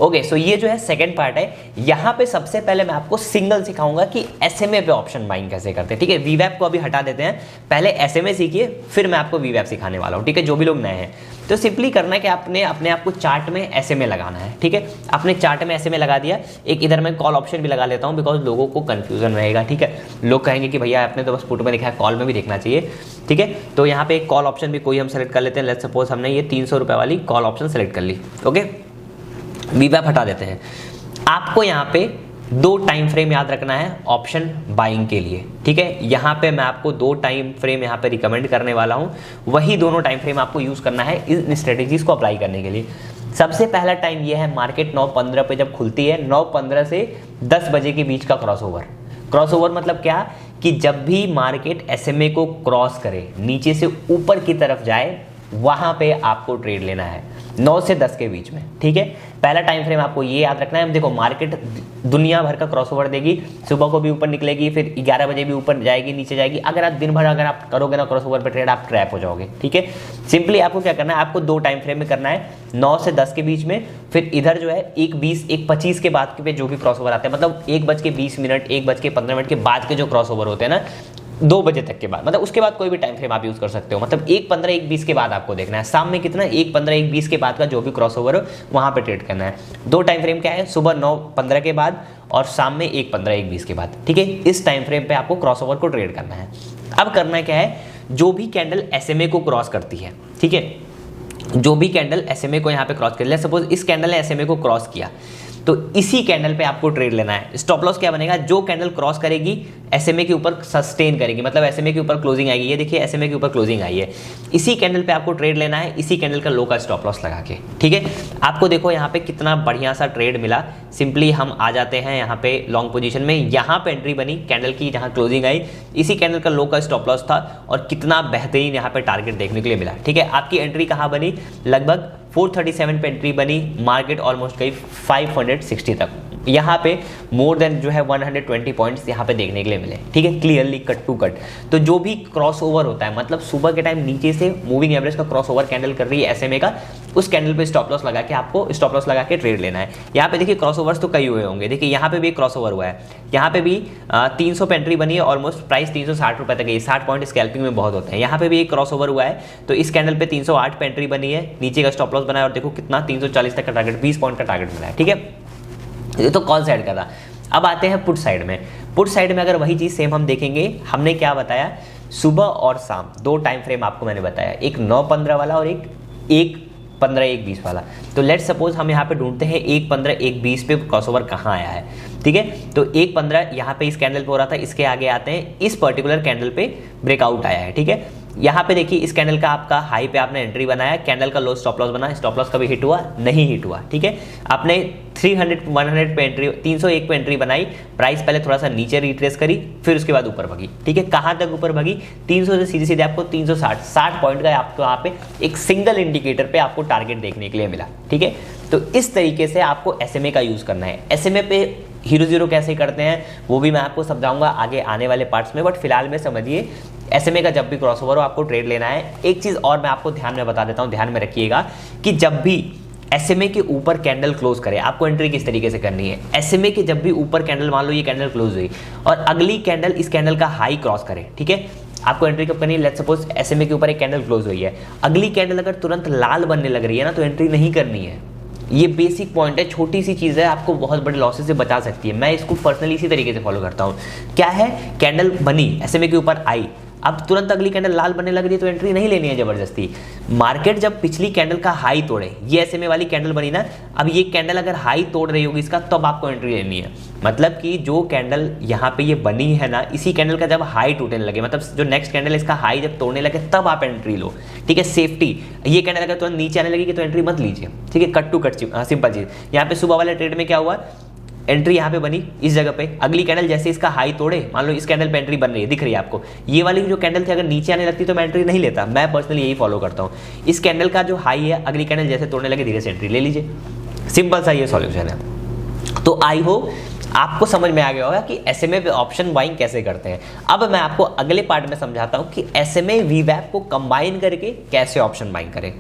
Okay, सो ये जो है सेकंड पार्ट है। यहाँ पे सबसे पहले मैं आपको सिंगल सिखाऊंगा कि एसएमए पे ऑप्शन बाइंग कैसे करते हैं, ठीक है। वीवैप को अभी हटा देते हैं, पहले एसएमए सीखिए, फिर मैं आपको वीवैप सिखाने वाला हूँ, ठीक है। जो भी लोग नए हैं तो सिंपली करना है कि आपने अपने आप को चार्ट में एसएमए लगाना है, ठीक है। आपने चार्ट में एसएमए लगा दिया, एक इधर मैं कॉल ऑप्शन भी लगा लेता हूँ बिकॉज लोगों को कंफ्यूजन रहेगा, ठीक है। लोग कहेंगे कि भैया आपने तो बस पुट में लिखा है, कॉल में भी देखना चाहिए, ठीक है। तो यहाँ पे एक कॉल ऑप्शन भी कोई हम सेलेक्ट कर लेते हैं। लेट्स सपोज हमने ये 300 रुपये वाली कॉल ऑप्शन सेलेक्ट कर ली, ओके। वीवैप हटा देते हैं। आपको यहाँ पे 2 टाइम फ्रेम याद रखना है ऑप्शन बाइंग के लिए, ठीक है। यहाँ पे मैं आपको 2 टाइम फ्रेम यहाँ पे रिकमेंड करने वाला हूँ, वही दोनों टाइम फ्रेम आपको यूज करना है इन स्ट्रेटेजीज को अप्लाई करने के लिए। सबसे पहला टाइम ये है मार्केट 9:15 पे जब खुलती है, 9:15 से 10 बजे के बीच का क्रॉसओवर। क्रॉसओवर मतलब क्या कि जब भी मार्केट एसएमए को क्रॉस करे, नीचे से ऊपर की तरफ जाए, वहां पे आपको ट्रेड लेना है 9 से 10 के बीच में, ठीक है। पहला टाइम फ्रेम आपको ये याद रखना है। देखो मार्केट दुनिया भर का क्रॉसओवर देगी, सुबह को भी ऊपर निकलेगी, फिर 11 बजे भी ऊपर जाएगी, नीचे जाएगी। अगर आप दिन भर अगर आप करोगे ना क्रॉसओवर पे ट्रेड, आप ट्रैप हो जाओगे, ठीक है। सिंपली आपको क्या करना है, आपको 2 टाइम फ्रेम में करना है, 9 से 10 के बीच में, फिर इधर जो है 1:20 1:25 के बाद पे जो भी क्रॉसओवर आते हैं, मतलब 1:20 1:15 के बाद के जो क्रॉसओवर होते हैं ना, 2 बजे तक के बाद, मतलब उसके बाद कोई भी टाइम फ्रेम आप यूज कर सकते हो। मतलब 1:15 1:20 के बाद आपको देखना है, शाम में कितना 1:15 1:20 के बाद का जो भी क्रॉसओवर हो वहां पे ट्रेड करना है। 2 टाइम फ्रेम क्या है, सुबह 9:15 के बाद और शाम में 1:15 1:20 के बाद, ठीक है। इस टाइम फ्रेम पे आपको क्रॉसओवर को ट्रेड करना है। अब करना क्या है, जो भी कैंडल एसएमए को क्रॉस करती है, ठीक है, जो भी कैंडल एसएमए को यहाँ पे क्रॉस कर, लेट्स सपोज इस कैंडल ने एसएमए को क्रॉस किया, तो इसी कैंडल पे आपको ट्रेड लेना है। स्टॉप लॉस क्या बनेगा, जो कैंडल क्रॉस करेगी एसएमए के ऊपर सस्टेन करेगी, मतलब एसएमए के ऊपर क्लोजिंग आएगी। ये देखिए एसएमए के ऊपर क्लोजिंग आई है, इसी कैंडल पे आपको ट्रेड लेना है, इसी कैंडल का लो का स्टॉप लॉस लगा के, ठीक है। आपको देखो यहाँ पे कितना बढ़िया सा ट्रेड मिला। सिंपली हम आ जाते हैं यहाँ पे लॉन्ग पोजीशन में, यहाँ पे एंट्री बनी कैंडल की, जहाँ क्लोजिंग आई, इसी कैंडल का लो का स्टॉप लॉस था और कितना बेहतरीन यहाँ पे टारगेट देखने के लिए मिला, ठीक है। आपकी एंट्री कहाँ बनी, लगभग 437 पे एंट्री बनी, मार्केट ऑलमोस्ट गई 560 तक। यहाँ पे मोर देन जो है 120 पॉइंट्स यहाँ पे देखने के लिए मिले, ठीक है, क्लियरली कट टू कट। तो जो भी क्रॉस ओवर होता है, मतलब सुबह के टाइम नीचे से मूविंग एवरेज का क्रॉस ओवर कैंडल कर रही है एसएमए का, उस कैंडल पे स्टॉप लॉस लगा के आपको स्टॉप लॉस लगा के ट्रेड लेना है। यहाँ पे देखिए क्रॉस ओवर्स तो कई हुए होंगे, देखिए यहाँ पे भी एक क्रॉस ओवर हुआ है, यहाँ पे भी 300 पे एंट्री बनी है, ऑलमोस्ट प्राइस 360 रुपए तक गई, 60 पॉइंट स्कैल्पिंग में बहुत होते हैं। यहाँ पे भी एक क्रॉस ओवर हुआ है, तो इस कैंडल पे 308 पे एंट्री बनी है, नीचे का स्टॉप लॉस बना है और देखो कितना 340 तक का टारगेट, 20 पॉइंट का टारगेट मिला है, ठीक है। ये तो कॉल साइड का था। अब आते हैं पुट साइड में। पुट साइड में अगर वही चीज सेम हम देखेंगे, हमने क्या बताया, सुबह और शाम 2 टाइम फ्रेम आपको मैंने बताया, एक 9:15 वाला और एक 1:15 1:20 वाला। तो लेट्स सपोज हम यहाँ पे ढूंढते हैं 1:15 1:20 पे क्रॉसओवर कहाँ आया है, ठीक है। तो 1:15 यहाँ पे इस कैंडल पे हो रहा था, इसके आगे आते हैं, इस पर्टिकुलर कैंडल पे ब्रेकआउट आया है, ठीक है। यहाँ पे देखिए इस कैंडल का आपका हाई पे आपने एंट्री बनाया, कैंडल का लो स्टॉप लॉस बना, स्टॉप लॉस कभी हिट हुआ नहीं, हिट हुआ, ठीक है। आपने 100 पे एंट्री 301 पे एंट्री बनाई, प्राइस पहले थोड़ा सा नीचे रिट्रेस करी, फिर उसके बाद ऊपर भगी, ठीक है। कहाँ तक ऊपर भगी, 300 से सीधे सीधे आपको 360 पॉइंट का आपको यहाँ पे एक सिंगल इंडिकेटर पे आपको टारगेट देखने के लिए मिला, ठीक है। तो इस तरीके से आपको एसएमए का यूज करना है। एसएमए पे हीरो जीरो कैसे करते हैं वो भी मैं आपको समझाऊंगा आगे आने वाले पार्ट्स में, बट फिलहाल में समझिए एसएमए का जब भी क्रॉसओवर हो आपको ट्रेड लेना है। एक चीज और मैं आपको ध्यान में बता देता हूं, ध्यान में रखिएगा कि जब भी एसएमए के ऊपर कैंडल क्लोज करे, आपको एंट्री किस तरीके से करनी है। एसएमए के जब भी ऊपर कैंडल, मान लो ये कैंडल क्लोज हुई और अगली कैंडल इस कैंडल का हाई क्रॉस करे, ठीक है, आपको एंट्री कब करनी है। लेट्स सपोज एसएमए के ऊपर एक कैंडल क्लोज हुई है, अगली कैंडल अगर तुरंत लाल बनने लग रही है ना, तो एंट्री नहीं करनी है। ये बेसिक पॉइंट है, छोटी सी चीज़ है, आपको बहुत बड़े लॉसेस से बचा सकती है। मैं इसको पर्सनली इसी तरीके से फॉलो करता हूँ। क्या है, कैंडल बनी एसएमए के ऊपर आई, अब तुरंत अगली कैंडल लाल बनने लग रही है तो एंट्री नहीं लेनी है जबरदस्ती। मार्केट जब पिछली कैंडल का हाई तोड़े, ये एसएमए वाली कैंडल बनी ना, अब ये कैंडल अगर हाई तोड़ रही होगी इसका, तब आपको एंट्री लेनी है। मतलब कि जो कैंडल यहाँ पे ये बनी है ना, इसी कैंडल का जब हाई टूटने लगे, मतलब जो नेक्स्ट कैंडल इसका हाई जब तोड़ने लगे, तब आप एंट्री लो, ठीक है। सेफ्टी, ये कैंडल अगर तुरंत नीचे आने लगेगी तो एंट्री मत लीजिए, ठीक है। कट टू कट सिंपल चीज। यहाँ पे सुबह वाले ट्रेड में क्या हुआ, एंट्री यहाँ पे बनी इस जगह पे, अगली कैंडल जैसे इसका हाई तोड़े, मान लो इस कैंडल पे एंट्री बन रही है, दिख रही है आपको, ये वाली जो कैंडल थी अगर नीचे आने लगती तो मैं एंट्री नहीं लेता। मैं पर्सनली यही फॉलो करता हूँ, इस कैंडल का जो हाई है अगली कैंडल जैसे तोड़ने लगे धीरे से एंट्री ले लीजिए। सिंपल सा ये सॉल्यूशन है। तो आई होप आपको समझ में आ गया होगा कि एसएमए पे ऑप्शन बाइंग कैसे करते हैं। अब मैं आपको अगले पार्ट में समझाता हूँ कि एसएमए वीवैप को कंबाइन करके कैसे ऑप्शन बाइंग करें।